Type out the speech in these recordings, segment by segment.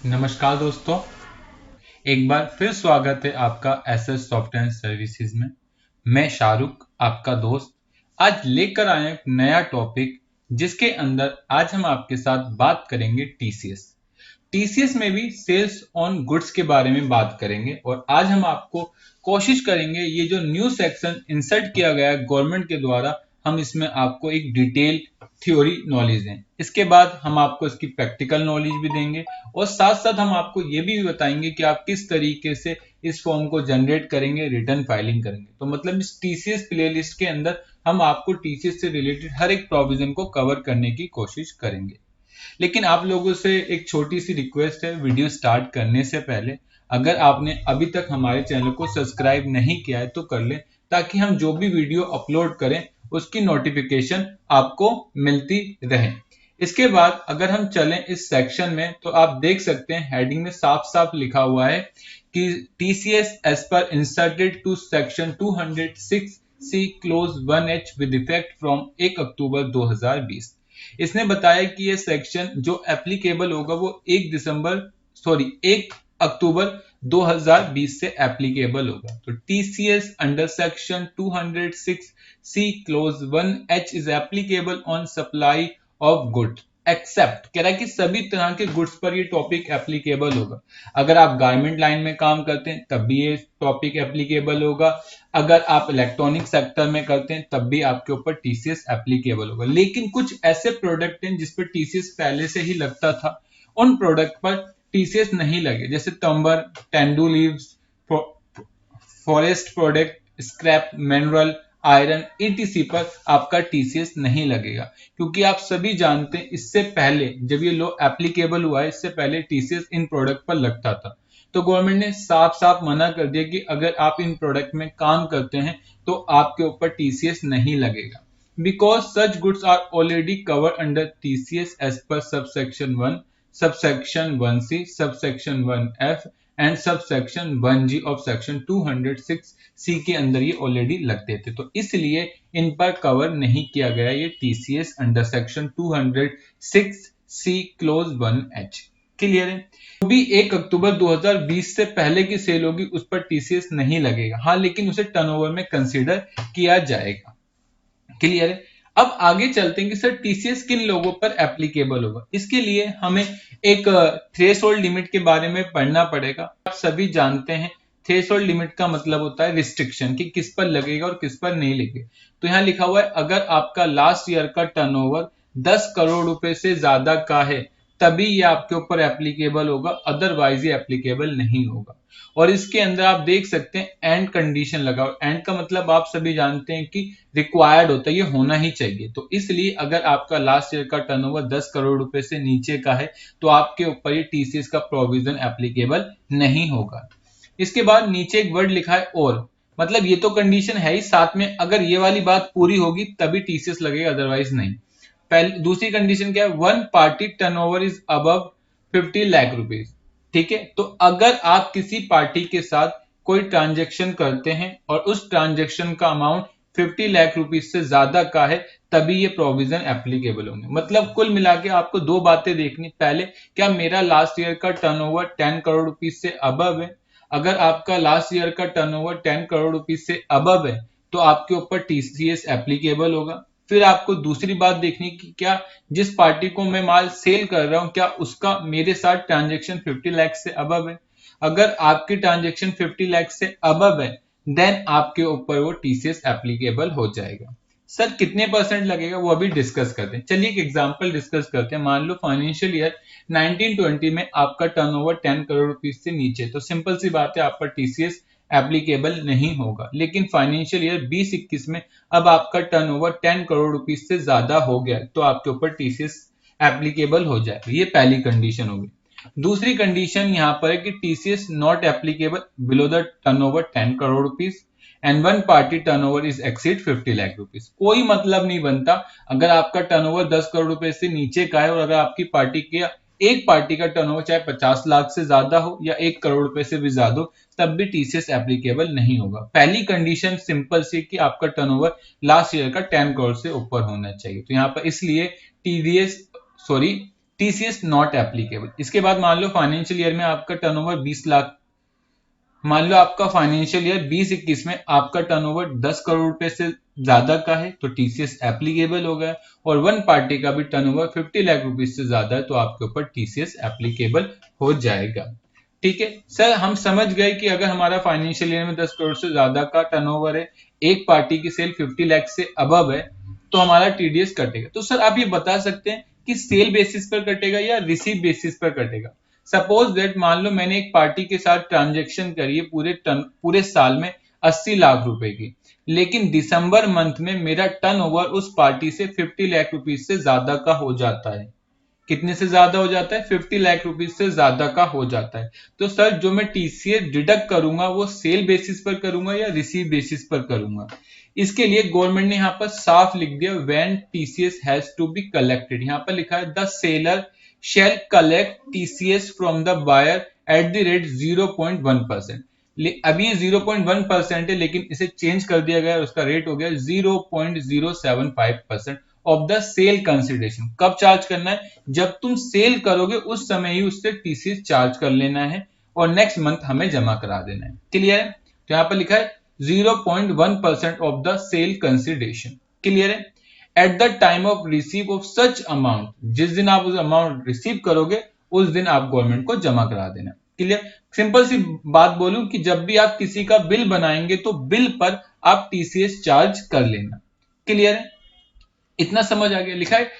नमस्कार दोस्तों, एक बार फिर स्वागत है आपका एसएस सॉफ्टवेयर सर्विसेज में। मैं शाहरुख, आपका दोस्त, आज लेकर आया एक नया टॉपिक जिसके अंदर आज हम आपके साथ बात करेंगे टीसीएस। टीसीएस में भी सेल्स ऑन गुड्स के बारे में बात करेंगे और आज हम आपको कोशिश करेंगे ये जो न्यू सेक्शन इंसर्ट किया गया है गवर्नमेंट के द्वारा, हम इसमें आपको एक डिटेल थ्योरी नॉलेज दें। इसके बाद हम आपको इसकी प्रैक्टिकल नॉलेज भी देंगे और साथ साथ हम आपको ये भी बताएंगे कि आप किस तरीके से इस फॉर्म को जनरेट करेंगे, रिटर्न फाइलिंग करेंगे। तो मतलब इस टीसीएस प्लेलिस्ट के अंदर हम आपको टीसीएस से रिलेटेड हर एक प्रोविजन को कवर करने की कोशिश करेंगे। लेकिन आप लोगों से एक छोटी सी रिक्वेस्ट है, वीडियो स्टार्ट करने से पहले अगर आपने अभी तक हमारे चैनल को सब्सक्राइब नहीं किया है तो कर लें, ताकि हम जो भी वीडियो अपलोड करें उसकी नोटिफिकेशन आपको मिलती रहे। इसके बाद अगर हम चलें इस सेक्शन में तो आप देख सकते हैं हेडिंग में साफ साफ लिखा हुआ है कि TCS as per inserted to section 206 C clause 1H with effect from 1 October 2020। इसने बताया कि ये सेक्शन जो एप्लीकेबल होगा वो 1 अक्टूबर 2020 से एप्लीकेबल होगा। तो TCS under section 206 C clause 1H is applicable on supply of good except, कह रहा है कि सभी तरह के गुड्स पर ये टॉपिक एप्लीकेबल होगा। अगर आप गारमेंट लाइन में काम करते हैं तब भी ये टॉपिक एप्लीकेबल होगा, अगर आप इलेक्ट्रॉनिक सेक्टर में करते हैं तब भी आपके ऊपर टीसीएस एप्लीकेबल होगा। लेकिन कुछ ऐसे प्रोडक्ट हैं जिस पर टीसीएस पहले से ही लगता था, उन प्रोडक्ट पर टीसीएस नहीं लगे, जैसे timber, tendu leaves, forest product, scrap, mineral, iron ETC पर आपका टीसीएस नहीं लगेगा। क्योंकि आप सभी जानते हैं इससे पहले जब ये लॉ एप्लीकेबल हुआ है, इससे पहले टीसीएस इन प्रोडक्ट पर लगता था। तो गवर्नमेंट ने साफ साफ मना कर दिया कि अगर आप इन प्रोडक्ट में काम करते हैं तो आपके ऊपर टीसीएस नहीं लगेगा, because such goods are already cover under TCS as per subsection 1, subsection 1C, subsection 1F and subsection 1G of section 206C के अंदर ये ऑलरेडी लगते थे। तो इसलिए इन पर कवर नहीं किया गया ये TCS under section 206C close 1H। Clear है? जो भी 1 अक्टूबर 2020 से पहले की सेल होगी उस पर टीसीएस नहीं लगेगा, हाँ, लेकिन उसे टर्नओवर में कंसीडर किया जाएगा। क्लियर है? अब आगे चलते हैं कि सर टीसीएस किन लोगों पर एप्लीकेबल होगा। इसके लिए हमें एक थ्रेशोल्ड लिमिट के बारे में पढ़ना पड़ेगा। आप सभी जानते हैं थ्रेशोल्ड लिमिट का मतलब होता है रिस्ट्रिक्शन, कि किस पर लगेगा और किस पर नहीं लगेगा। तो यहाँ लिखा हुआ है अगर आपका लास्ट ईयर का टर्नओवर 10 करोड़ रुपए से ज्यादा का है तभी ये आपके ऊपर एप्लीकेबल होगा, अदरवाइज ये एप्लीकेबल नहीं होगा। और इसके अंदर आप देख सकते हैं एंड कंडीशन लगा हुआ। एंड का मतलब आप सभी जानते हैं कि रिक्वायर्ड होता है, ये होना ही चाहिए। तो इसलिए अगर आपका लास्ट ईयर का टर्नओवर 10 करोड़ रुपए से नीचे का है तो आपके ऊपर ये टीसीएस का प्रोविजन एप्लीकेबल नहीं होगा। इसके बाद नीचे एक वर्ड लिखा है और, मतलब ये तो कंडीशन है ही, साथ में अगर ये वाली बात पूरी होगी तभी टीसीएस लगेगा, अदरवाइज नहीं। पहले दूसरी कंडीशन क्या है? One party turnover is above 50 lakh rupees. ठीक है, तो अगर आप किसी पार्टी के साथ कोई ट्रांजेक्शन करते हैं और उस ट्रांजेक्शन का अमाउंट 50 लाख रुपीज से ज्यादा का है तभी ये प्रोविजन एप्लीकेबल होंगे। मतलब कुल मिला के आपको दो बातें देखनी, पहले क्या मेरा लास्ट ईयर का टर्नओवर 10 करोड़ रुपीज से अबव है। अगर आपका लास्ट ईयर का टर्नओवर 10 करोड़ रुपीज से अबव है तो आपके ऊपर टीसीएस एप्लीकेबल होगा। फिर आपको दूसरी बात देखनी कि क्या जिस पार्टी को मैं माल सेल कर रहा हूं क्या उसका मेरे साथ ट्रांजैक्शन 50 लाख से अबव है। अगर आपकी ट्रांजैक्शन 50 लाख से अबव है देन आपके ऊपर वो टीसीएस एप्लीकेबल हो जाएगा। सर कितने परसेंट लगेगा वो अभी डिस्कस करते हैं। चलिए एक एग्जांपल डिस्कस करते हैं। मान लो फाइनेंशियल ईयर 1920 में आपका टर्नओवर 10 करोड़ रुपीज से नीचे, तो सिंपल सी बात है आप पर टीसीएस एप्लीकेबल नहीं होगा। लेकिन फाइनेंशियल ईयर 2021 में अब आपका टर्नओवर 10 करोड़ रुपीज से ज्यादा हो गया तो आपके ऊपर टीसीएस एप्लीकेबल हो जाएगा। ये पहली कंडीशन होगी। दूसरी कंडीशन यहाँ पर है कि TCS not applicable below the turnover 10 crore rupees and one party turnover is exceed 50 lakh rupees. कोई मतलब नहीं बनता अगर आपका टर्नओवर 10 करोड़ रुपए से नीचे का है और अगर आपकी पार्टी के एक पार्टी का टर्नओवर चाहे 50 लाख से ज्यादा हो या 1 करोड़ रुपए से भी ज्यादा हो तब भी टीसीएस एप्लीकेबल नहीं होगा। पहली कंडीशन सिंपल सी कि आपका टर्नओवर लास्ट ईयर का 10 करोड़ से ऊपर होना चाहिए। तो यहाँ पर इसलिए टीसीएस नॉट एप्लीकेबल। इसके बाद मान लो फाइनेंशियल ईयर में आपका टर्नओवर 20 लाख, मान लो आपका फाइनेंशियल ईयर 20-21 में आपका टर्नओवर 10 करोड़ रुपए से ज्यादा का है तो टीसीएस एप्लीकेबल हो गया, और वन पार्टी का भी टर्नओवर 50 लाख रुपीज से ज्यादा है तो आपके ऊपर टीसीएस एप्लीकेबल हो जाएगा। ठीक है सर, हम समझ गए कि अगर हमारा फाइनेंशियल ईयर में 10 करोड़ से ज्यादा का टर्नओवर है, एक पार्टी की सेल 50 लाख से अबव है, तो हमारा टीडीएस कटेगा। तो सर आप ये बता सकते हैं कि सेल बेसिस पर कटेगा या रिसीव बेसिस पर कटेगा? सपोज दैट मान लो मैंने एक पार्टी के साथ ट्रांजेक्शन करी है पूरे साल में 80 लाख रुपए की, लेकिन दिसंबर मंथ में मेरा टर्नओवर उस पार्टी से 50 लाख रुपीज से ज्यादा का हो जाता है। कितने से ज्यादा हो जाता है? 50 लाख रुपीज से ज्यादा का हो जाता है। तो सर जो मैं टीसीएस डिडक्ट करूंगा वो सेल बेसिस पर करूंगा या रिसीव बेसिस पर करूंगा? इसके लिए गवर्नमेंट ने यहां पर साफ लिख दिया when TCS has to be collected. यहां पर लिखा है the seller shall collect TCS from the buyer at the rate 0.1%। अभी ये 0.1% है, लेकिन इसे चेंज कर दिया गया, उसका रेट हो गया 0.075% ऑफ द सेल कंसिडरेशन। कब चार्ज करना है? जब तुम सेल करोगे उस समय ही उससे टीसीएस चार्ज कर लेना है और नेक्स्ट मंथ हमें जमा करा देना है। क्लियर है? तो यहां पर लिखा है 0.1% of the sale consideration. Clear है? At the time of receive of such amount, जिस दिन आप उस अमाउंट रिसीव करोगे उस दिन आप गवर्नमेंट को जमा करा देना। क्लियर? सिंपल सी बात बोलूं कि जब भी आप किसी का बिल बनाएंगे तो बिल पर आप टीसीएस चार्ज कर लेना। क्लियर है? इतना समझ आ गया? लिखा है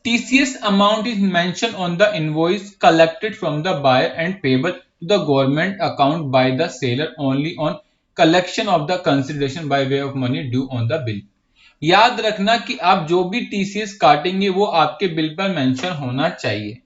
TCS amount is mention on the invoice collected from the buyer and payable to the government account by the seller only on collection of the consideration by way of money due on the bill. याद रखना कि आप जो भी TCS काटेंगे वो आपके bill पर मेंशन होना चाहिए।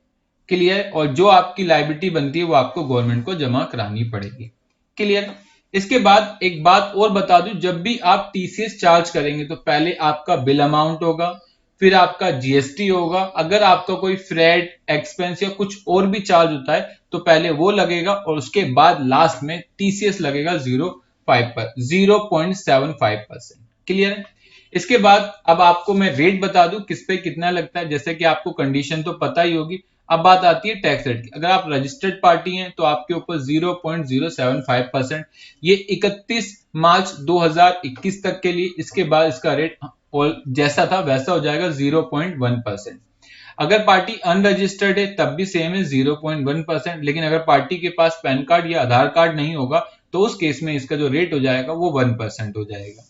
क्लियर? और जो आपकी लायबिलिटी बनती है वो आपको गवर्नमेंट को जमा करानी पड़ेगी। क्लियर? इसके बाद एक बात और बता दूं, जब भी आप टीसीएस चार्ज करेंगे तो पहले आपका बिल अमाउंट होगा, फिर आपका जीएसटी होगा, अगर आपका कोई फ्रेट एक्सपेंस या कुछ और भी चार्ज होता है तो पहले वो लगेगा और उसके बाद लास्ट में टीसीएस लगेगा 0.75%। क्लियर है? इसके बाद अब आपको मैं रेट बता दूं किस पे कितना लगता है। जैसे कि आपको कंडीशन तो पता ही होगी। अब बात आती है टैक्स रेट की। अगर आप रजिस्टर्ड पार्टी हैं तो आपके ऊपर 0.075%, ये 31 मार्च 2021 तक के लिए। इसके बाद इसका रेट और जैसा था वैसा हो जाएगा 0.1%। अगर पार्टी अनरजिस्टर्ड है तब भी सेम है 0.1%, लेकिन अगर पार्टी के पास पैन कार्ड या आधार कार्ड नहीं होगा तो उस केस में इसका जो रेट हो जाएगा वो 1% हो जाएगा।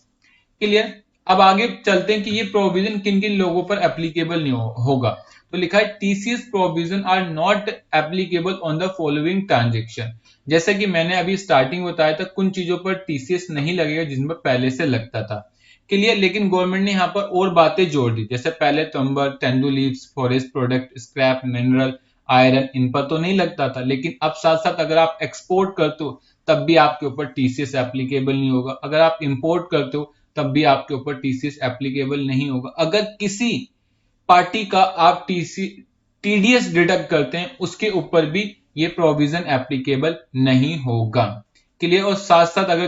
क्लियर? अब आगे चलते हैं कि ये प्रोविजन किन किन लोगों पर एप्लीकेबल नहीं होगा। तो लिखा है TCS provision are not applicable on the following transaction. जैसे कि मैंने अभी स्टार्टिंग बताया था कुछ चीजों पर टीसीएस नहीं लगेगा जिन पर पहले से लगता था। क्लियर? लेकिन गवर्नमेंट ने यहाँ पर और बातें जोड़ दी, जैसे पहले timber, tendu leaves, forest product, scrap, mineral, iron, इन पर तो नहीं लगता था, लेकिन अब साथ साथ अगर आप एक्सपोर्ट करते हो तब भी आपके ऊपर टीसीएस एप्लीकेबल नहीं होगा। अगर आप इंपोर्ट करते हो तब भी आपके ऊपर टीसीएस एप्लीकेबल नहीं होगा। अगर किसी पार्टी का आप टीडीएस डिडक्ट करते हैं उसके ऊपर भी ये प्रोविजन एप्लीकेबल नहीं होगा। क्लियर? और साथ साथ अगर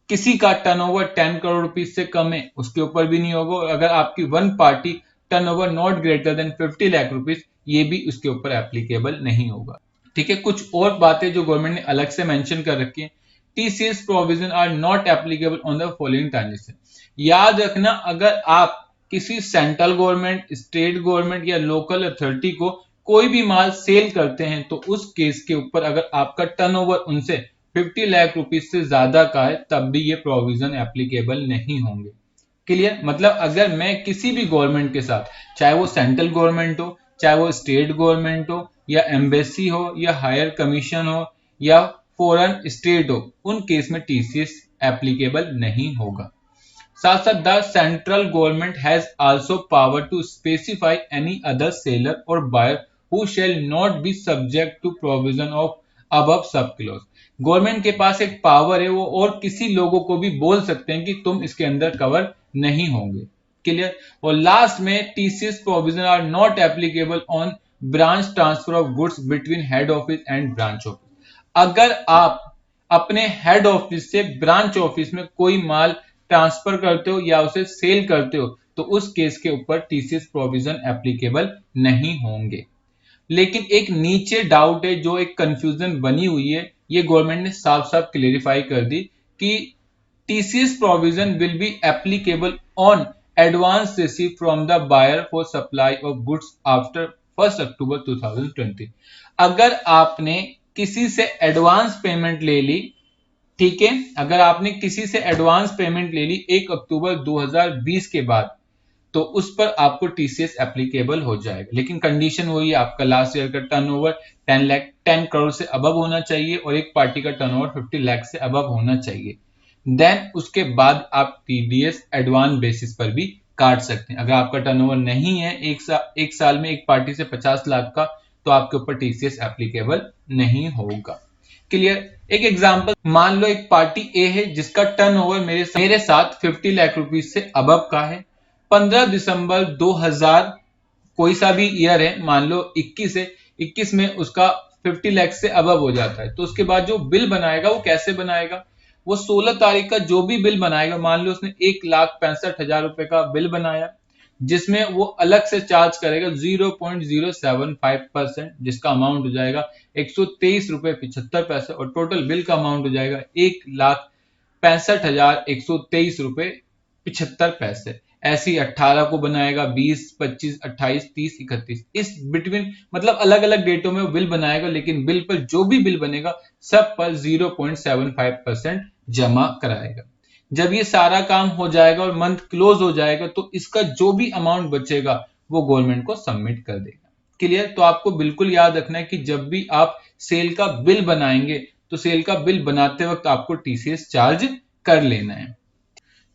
किसी का टर्नओवर 10 करोड़ रुपीज से कम है उसके ऊपर भी नहीं होगा। और अगर आपकी one party turnover not greater than 50 lakh rupees, ये भी उसके ऊपर एप्लीकेबल नहीं होगा। ठीक है? कुछ और बातें जो गवर्नमेंट ने अलग से मेंशन कर रखी है। TCS provision are not applicable on the following transaction। याद रखना, अगर आप किसी सेंट्रल गवर्नमेंट, स्टेट गवर्नमेंट या लोकल अथॉरिटी को कोई भी माल सेल करते हैं तो उस केस के ऊपर अगर आपका टर्नओवर उनसे 50 लाख रुपीज से ज्यादा का है तब भी ये प्रोविजन एप्लीकेबल नहीं होंगे। क्लियर? मतलब अगर मैं किसी भी गवर्नमेंट के साथ, चाहे वो सेंट्रल गवर्नमेंट हो, चाहे वो स्टेट गवर्नमेंट हो, या एम्बेसी हो, या हायर कमीशन हो, या फॉरेन स्टेट हो, उन केस में टीसीएस एप्लीकेबल नहीं होगा। साथ साथ the central government has also power to specify any other seller और buyer who shall not be subject to provision of above sub clause. Government के पास एक पावर है, वो और किसी लोगों को भी बोल सकते हैं कि तुम इसके अंदर कवर नहीं होंगे। क्लियर? और लास्ट में TCS provision are not applicable on branch transfer of goods between head office and branch office. अगर आप अपने हेड ऑफिस से ब्रांच ऑफिस में कोई माल ट्रांसफर करते हो या उसे सेल करते हो तो उस केस के ऊपर टीसीएस प्रोविजन एप्लीकेबल नहीं होंगे। लेकिन एक नीचे डाउट है, जो एक कंफ्यूजन बनी हुई है, ये गवर्नमेंट ने साफ साफ क्लेरिफाई कर दी कि TCS provision will be applicable on advance receive from the buyer for supply of goods after 1 October 2020। अगर आपने किसी से एडवांस पेमेंट ले ली, ठीक है, अगर आपने किसी से एडवांस पेमेंट ले ली 1 अक्टूबर 2020 के बाद, तो उस पर आपको टीसीएस एप्लीकेबल हो जाएगा। लेकिन कंडीशन वही है, आपका लास्ट ईयर का टर्नओवर 10 करोड़ से अबव होना चाहिए और एक पार्टी का टर्नओवर 50 लाख से अबव होना चाहिए। देन उसके बाद आप टीडीएस एडवांस बेसिस पर भी काट सकते हैं। अगर आपका टर्नओवर नहीं है एक साल में एक पार्टी से 50 लाख का, तो आपके ऊपर टीसीएस एप्लीकेबल नहीं होगा। क्लियर? एक एग्जांपल, मान लो एक पार्टी ए है जिसका टर्नओवर मेरे साथ 50 लाख रुपीस से अबव का है। 15 दिसंबर 2000 कोई सा भी ईयर है, मान लो 21 में उसका 50 लाख से अबव हो जाता है, तो उसके बाद जो बिल बनाएगा वो कैसे बनाएगा? वो 16 तारीख का जो भी बिल बनाएगा, मान लो उसने 1,65,000 रुपए का बिल बनाया, जिसमें वो अलग से चार्ज करेगा 0.075%, जिसका अमाउंट हो जाएगा 123 रुपए 75 पैसे, और टोटल बिल का अमाउंट हो जाएगा 1,65,123 रुपए 75 पैसे। ऐसे ही 18 को बनाएगा, 20, 25, 28, 30, 31, इस बिटवीन मतलब अलग अलग डेटों में बिल बनाएगा, लेकिन बिल पर जो भी बिल बनेगा सब पर 0.75% जमा कराएगा। जब ये सारा काम हो जाएगा और मंथ क्लोज हो जाएगा, तो इसका जो भी अमाउंट बचेगा वो गवर्नमेंट को सबमिट कर देगा। क्लियर? तो आपको बिल्कुल याद रखना है कि जब भी आप सेल का बिल बनाएंगे, तो सेल का बिल बनाते वक्त आपको टीसीएस चार्ज कर लेना है।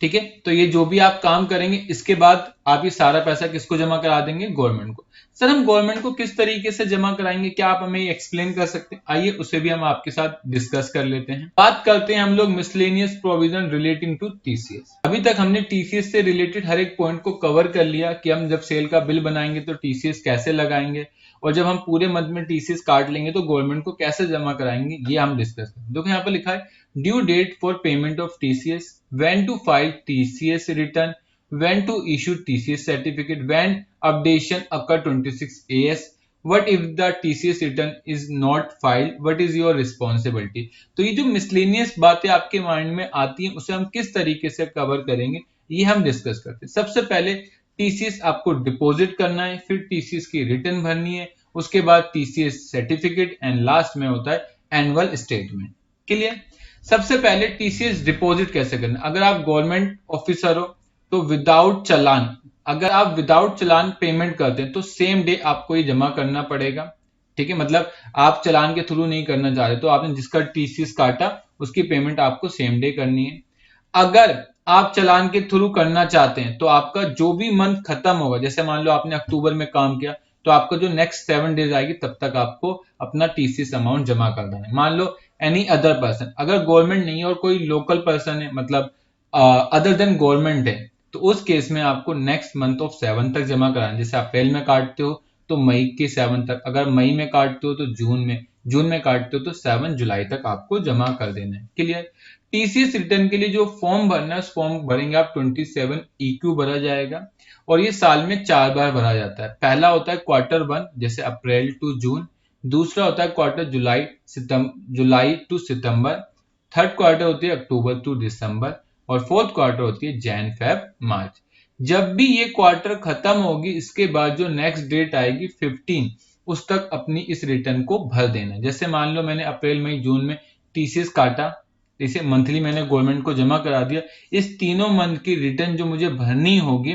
ठीक है, तो ये जो भी आप काम करेंगे, इसके बाद आप ये सारा पैसा किसको जमा करा देंगे? गवर्नमेंट को। सर, हम गवर्नमेंट को किस तरीके से जमा कराएंगे, क्या आप हमें ये एक्सप्लेन कर सकते हैं? आइए उसे भी हम आपके साथ डिस्कस कर लेते हैं। बात करते हैं हम लोग miscellaneous provision relating to TCS. अभी तक हमने टीसीएस से रिलेटेड हर एक पॉइंट को कवर कर लिया कि हम जब सेल का बिल बनाएंगे तो टीसीएस कैसे लगाएंगे, और जब हम पूरे मंथ में टीसीएस काट लेंगे तो गवर्नमेंट को कैसे जमा कराएंगे, ये हम डिस्कस करेंगे। देखो यहाँ पर लिखा है due date for payment of TCS, when to file TCS return, when to issue TCS certificate, when updation occur 26 AS, what if the TCS return is not filed, what is your responsibility। तो ये जो miscellaneous बातें आपके mind में आती हैं, उसे हम किस तरीके से कवर करेंगे, ये हम डिस्कस करते हैं। सबसे पहले टीसीएस आपको डिपॉजिट करना है, फिर टीसीएस की रिटर्न भरनी है, उसके बाद टीसीएस सर्टिफिकेट, एंड लास्ट में होता है एनुअल स्टेटमेंट। क्लियर? सबसे पहले टीसीएस डिपॉजिट कैसे करना। अगर आप गवर्नमेंट ऑफिसर हो तो विदाउट चालान, अगर आप विदाउट चालान पेमेंट करते हैं तो सेम डे आपको ये जमा करना पड़ेगा। ठीक है, मतलब आप चालान के थ्रू नहीं करना चाह रहे, तो आपने जिसका टीसीएस काटा उसकी पेमेंट आपको सेम डे करनी है। अगर आप चालान के थ्रू करना चाहते हैं तो आपका जो भी मंथ खत्म होगा, जैसे मान लो आपने अक्टूबर में काम किया, तो आपका जो नेक्स्ट 7 डेज आएगी तब तक आपको अपना टीसीएस अमाउंट जमा कर देना है। मान लो एनी अदर पर्सन, अगर गवर्नमेंट नहीं है और कोई लोकल पर्सन है, मतलब अदर देन गवर्नमेंट है, तो उस केस में आपको नेक्स्ट मंथ ऑफ 7 तक जमा कराना है। जैसे अप्रैल में काटते हो तो मई के 7 तक, अगर मई में काटते हो तो जून में काटते हो तो 7 जुलाई तक आपको जमा कर देना है। क्लियर? टीसीएस रिटर्न के लिए जो फॉर्म भरना है, उस फॉर्म भरेंगे आप 27 EQ भरा जाएगा, और ये साल में 4 बार भरा जाता है। पहला होता है क्वार्टर 1, जैसे अप्रैल टू जून, दूसरा होता है quarter July to September, third quarter होती है अक्टूबर टू दिसंबर, और फोर्थ क्वार्टर होती है जैन फेब मार्च। जब भी ये क्वार्टर खत्म होगी, इसके बाद जो नेक्स्ट डेट आएगी 15, उस तक अपनी इस रिटर्न को भर देना। जैसे मान लो मैंने अप्रैल मई जून में टीसीएस काटा, इसे मंथली मैंने गवर्नमेंट को जमा करा दिया, इस तीनों मंथ की रिटर्न जो मुझे भरनी होगी,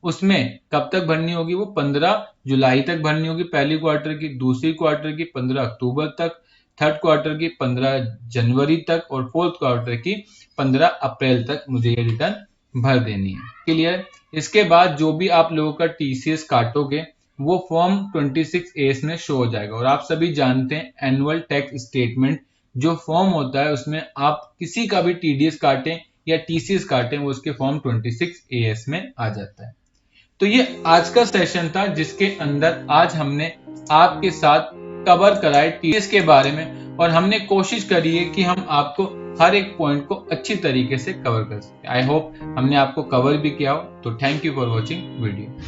उसमें कब तक भरनी होगी? वो 15 जुलाई तक भरनी होगी पहली क्वार्टर की, दूसरी क्वार्टर की 15 अक्टूबर तक, थर्ड क्वार्टर की 15 जनवरी तक, और फोर्थ क्वार्टर की 15 अप्रैल तक मुझे ये रिटर्न भर देनी है। क्लियर? इसके बाद जो भी आप लोगों का टीसीएस काटोगे वो फॉर्म 26A में शो हो जाएगा। और आप सभी जानते हैं एनुअल टैक्स स्टेटमेंट जो फॉर्म होता है, उसमें आप किसी का भी टीडीएस काटें या टीसीएस काटें, वो उसके फॉर्म 26A में आ जाता है। तो ये आज का सेशन था, जिसके अंदर आज हमने आपके साथ कवर कराए टीसीएस के बारे में, और हमने कोशिश करी है कि हम आपको हर एक पॉइंट को अच्छी तरीके से कवर कर सके। आई होप हमने आपको कवर भी किया हो। तो thank you for watching video.